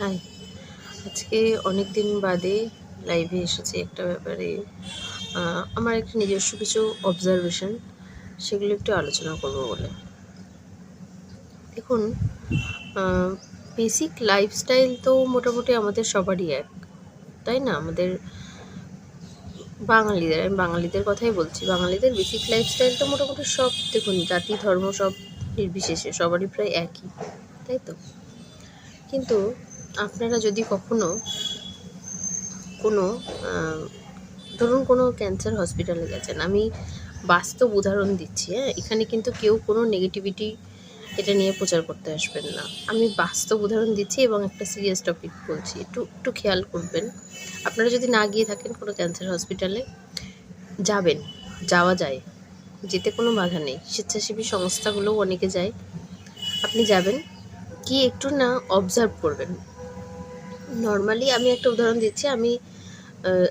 High, আজকে অনেক দিন বাদে লাইভে এসেছি একটা ব্যাপারে। আমার একটা নিজস্ব কিছু অবজারভেশন, সেগুলো একটু আলোচনা করব বলে। দেখুন, বেসিক লাইফস্টাইল তো মোটামুটি আমাদের সবারই এক, তাই না? আমাদের আমি বাঙালিদের কথাই বলছি। বাঙালিদের বেসিক লাইফস্টাইল তো মোটামুটি সব, দেখুন, জাতি ধর্ম সব নির্বিশেষে সবারই প্রায় একই, তাই তো? কিন্তু আপনারা যদি কখনো কোনো ধরুন কোনো ক্যান্সার হসপিটালে গেছেন, আমি বাস্তব উদাহরণ দিচ্ছি, হ্যাঁ, এখানে কিন্তু কেউ কোনো নেগেটিভিটি এটা নিয়ে প্রচার করতে আসবেন না। আমি বাস্তব উদাহরণ দিচ্ছি এবং একটা সিরিয়াস টপিক বলছি, একটু একটু খেয়াল করবেন। আপনারা যদি না গিয়ে থাকেন কোনো ক্যান্সার হসপিটালে, যাবেন, যাওয়া যায়, যেতে কোনো বাধা নেই, স্বেচ্ছাসেবী সংস্থাগুলোও অনেকে যায়। আপনি যাবেন, গিয়ে একটু না অবজার্ভ করবেন। নর্মালি আমি একটা উদাহরণ দিচ্ছি,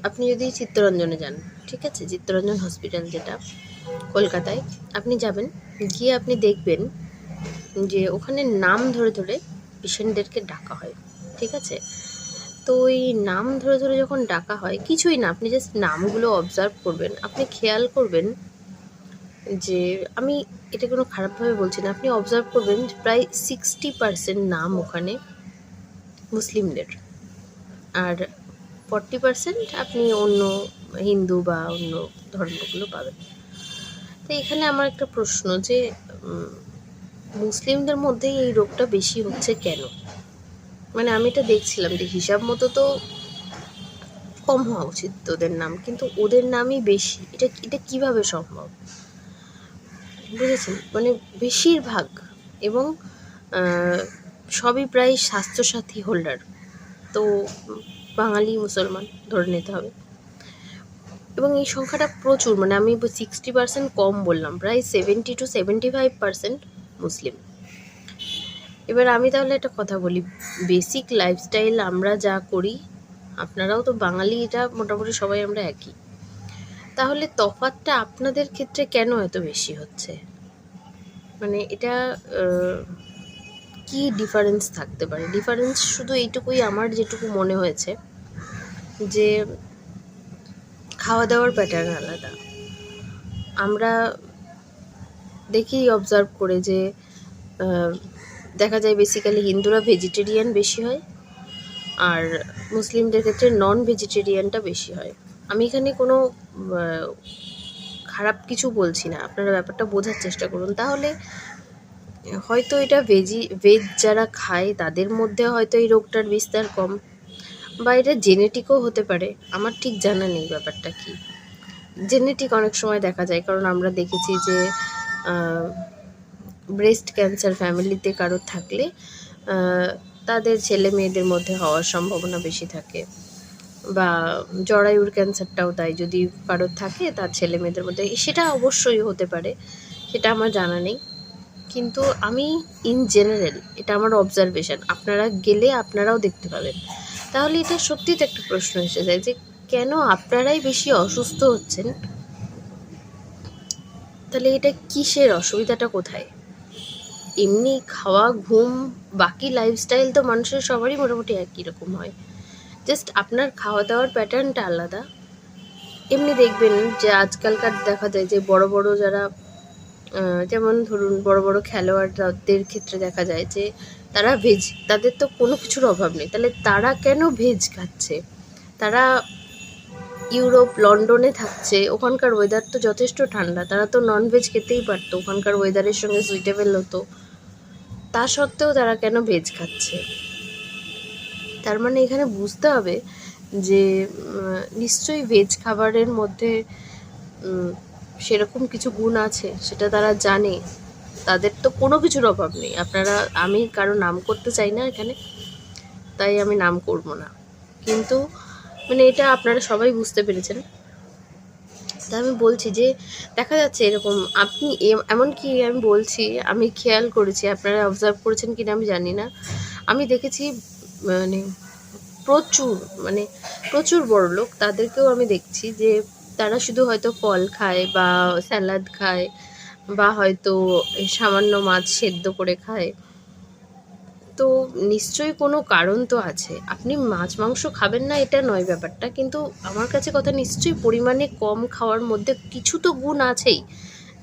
আপনি যদি চিত্তরঞ্জনে যান, ঠিক আছে, চিত্তরঞ্জন হসপিটাল যেটা কলকাতায়, আপনি যাবেন, গিয়ে আপনি দেখবেন যে ওখানে নাম ধরে ধরে পেশেন্টদেরকে ডাকা হয়, ঠিক আছে? তো ওই নাম ধরে ধরে যখন ডাকা হয়, কিছুই না, আপনি জাস্ট নামগুলো অবজার্ভ করবেন, আপনি খেয়াল করবেন যে, আমি এটা কোনো খারাপভাবে বলছি না, আপনি অবজার্ভ করবেন যে প্রায় 60% নাম ওখানে মুসলিমদের, আর 40% আপনি অন্য হিন্দু বা অন্য ধর্মগুলো পাবেন। তো এখানে আমার একটা প্রশ্ন যে, মুসলিমদের মধ্যেই এই রোগটা বেশি হচ্ছে কেন? মানে আমি এটা দেখছিলাম যে হিসাব মতো তো কম হওয়া উচিত ওদের নাম, কিন্তু ওদের নামই বেশি। এটা এটা কিভাবে সম্ভব? বুঝেছেন? মানে বেশিরভাগ, এবং সবই প্রায় স্বাস্থ্যসাথী হোল্ডার। তো বাঙালি মুসলমান ধরে নিতে হবে, এবং এই সংখ্যাটা প্রচুর। মানে আমি 60% কম বললাম, প্রায় 70-75% মুসলিম। এবার আমি তাহলে একটা কথা বলি, বেসিক লাইফস্টাইল আমরা যা করি, আপনারাও তো বাঙালি, এটা মোটামুটি সবাই আমরা একই। তাহলে তফাৎটা আপনাদের ক্ষেত্রে কেন এত বেশি হচ্ছে? মানে এটা কি ডিফারেন্স থাকতে পারে? ডিফারেন্স শুধু এইটুকুই, আমার যেটুকু মনে হয়েছে, যে খাওয়া দাওয়ার প্যাটার্ন আলাদা। আমরা দেখি অবজার্ভ করে যে দেখা যায় বেসিক্যালি হিন্দুরা ভেজিটেরিয়ান বেশি হয়, আর মুসলিমদের ক্ষেত্রে নন ভেজিটেরিয়ানটা বেশি হয়। আমি এখানে কোনো খারাপ কিছু বলছি না, আপনারা ব্যাপারটা বোঝার চেষ্টা করুন। তাহলে হয়তো এটা ভেজ যারা খায় তাদের মধ্যে হয়তো এই রোগটার বিস্তার কম, বা এটা জেনেটিকও হতে পারে, আমার ঠিক জানা নেই ব্যাপারটা কি। জেনেটিক অনেক সময় দেখা যায়, কারণ আমরা দেখেছি যে ব্রেস্ট ক্যান্সার ফ্যামিলিতে কারোর থাকলে তাদের ছেলে মেয়েদের মধ্যে হওয়ার সম্ভাবনা বেশি থাকে, বা জরায়ুর ক্যান্সারটাও তাই, যদি কারোর থাকে তার ছেলে মেয়েদের মধ্যে, সেটা অবশ্যই হতে পারে, সেটা আমার জানা নেই। কিন্তু আমি ইন জেনারেল, এটা আমার অবজারভেশন, আপনারা গেলে আপনারাও দেখতে পাবেন। তাহলে এটা সত্যিই তো একটা প্রশ্ন এসে যায় যে কেন আপনারাই বেশি অসুস্থ হচ্ছেন? তাহলে এটা কিসের, অসুবিধাটা কোথায়? এমনি খাওয়া, ঘুম, বাকি লাইফস্টাইল তো মানুষের সবারই মোটামুটি একই রকম হয়, জাস্ট আপনার খাওয়া দাওয়ার প্যাটার্নটা আলাদা। এমনি দেখবেন যে আজকালকার দেখা যায় যে বড় বড় যারা, যেমন ধরুন বড় বড় খেলোয়াড়দের ক্ষেত্রে দেখা যায় যে তারা ভেজ, তাদের তো কোনো কিছুর অভাব নেই, তাহলে তারা কেন ভেজ খাচ্ছে? তারা ইউরোপ, লন্ডনে থাকছে, ওখানকার ওয়েদার তো যথেষ্ট ঠান্ডা, তারা তো ননভেজ খেতেই পারতো, ওখানকার ওয়েদারের সঙ্গে সুইটেবল হতো, তা সত্ত্বেও তারা কেন ভেজ খাচ্ছে? তার মানে এখানে বুঝতে হবে যে নিশ্চয়ই ভেজ খাবারের মধ্যে সেরকম কিছু গুণ আছে, সেটা তারা জানে, তাদের তো কোনো কিছুর অভাব নেই। আপনারা, আমি কারো নাম করতে চাই না এখানে, তাই আমি নাম করব না, কিন্তু মানে এটা আপনারা সবাই বুঝতে পেরেছেন। তা আমি বলছি যে দেখা যাচ্ছে এরকম, আপনি এমনকি আমি বলছি, আমি খেয়াল করেছি, আপনারা অবজার্ভ করেছেন কিনা আমি জানি না, আমি দেখেছি মানে প্রচুর, মানে প্রচুর বড়লোক, তাদেরকেও আমি দেখছি যে তারা শুধু হয়তো ফল খায় বা স্যালাড খায়, বা হয়তো সামান্য মাছ সেদ্ধ করে খায়, তো নিশ্চয়ই কোনো কারণ তো আছে। আপনি মাছ মাংস খাবেন না এটা নয় ব্যাপারটা, কিন্তু আমার কাছে কথা নিশ্চয়ই পরিমাণে কম খাওয়ার মধ্যে কিছু তো গুণ আছেই,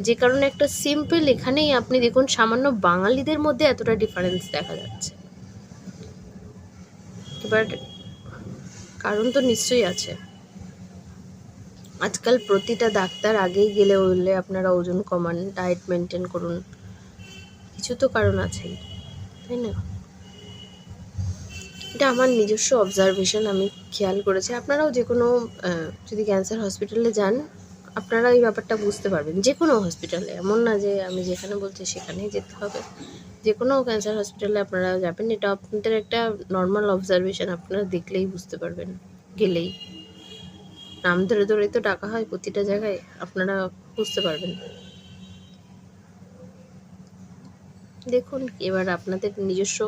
যে কারণে একটা সিম্পল এখানেই আপনি দেখুন সামান্য বাঙালিদের মধ্যে এতটা ডিফারেন্স দেখা যাচ্ছে। এবার কারণ তো নিশ্চয়ই আছে। আজকাল প্রতিটা ডাক্তার আগেই গেলে বললে আপনারা ওজন কমান, ডায়েট মেনটেন করুন, কিছু তো কারণ আছেই, তাই না? এটা আমার নিজস্ব অবজারভেশন, আমি খেয়াল করেছি। আপনারাও যে কোনো যদি ক্যান্সার হসপিটালে যান, আপনারা এই ব্যাপারটা বুঝতে পারবেন। যে কোনো হসপিটালে, এমন না যে আমি যেখানে বলছি সেখানেই যেতে হবে। যে কোনো ক্যান্সার হসপিটালে আপনারা যাবেন, এটা আপনাদের একটা নর্মাল অবজারভেশন, আপনারা দেখলেই বুঝতে পারবেন, গেলেই নাম ধরে ধরেই তো ডাকা হয় প্রতিটা জায়গায়, আপনারা বুঝতে পারবেন। দেখুন এবার আপনাদের নিজস্ব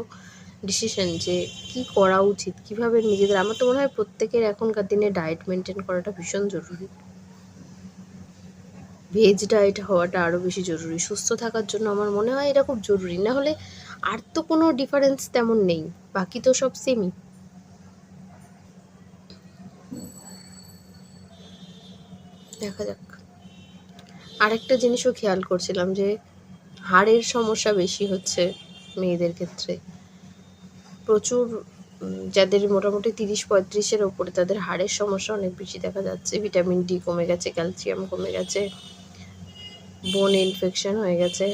ডিসিশন যে কি করা উচিত, কিভাবে নিজেদের। আমার তো মনে হয় প্রত্যেকের এখনকার দিনে ডায়েট মেনটেন করাটা ভীষণ জরুরি। ভেজ ডায়েট হওয়াটা আরও বেশি জরুরি সুস্থ থাকার জন্য। আমার মনে হয় এটা খুব জরুরি, না হলে আর তো কোনো ডিফারেন্স তেমন নেই, বাকি তো সব সেমই। দেখা যাক। আরেকটা জিনিসও খেয়াল করছিলাম যে হাড়ের সমস্যা বেশি হচ্ছে মেয়েদের ক্ষেত্রে। প্রচুর যাদের মোটামুটি 30-35-এর ওপরে, তাদের হাড়ের সমস্যা অনেক বেশি দেখা যাচ্ছে। ভিটামিন ডি কমে গেছে, ক্যালসিয়াম কমে গেছে, বোন ইনফেকশন হয়ে গেছে।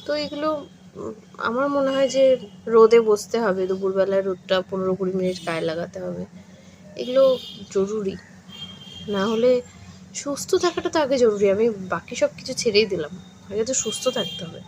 তো এগুলো আমার মনে হয় যে রোদে বসতে হবে, দুপুরবেলায় রোদটা 15-20 মিনিট গায়ে লাগাতে হবে, এগুলো জরুরি। না হলে সুস্থ থাকাটা তো আগে জরুরি, আমি বাকি সব কিছু ছেড়েই দিলাম, আগে তো সুস্থ থাকতে হবে।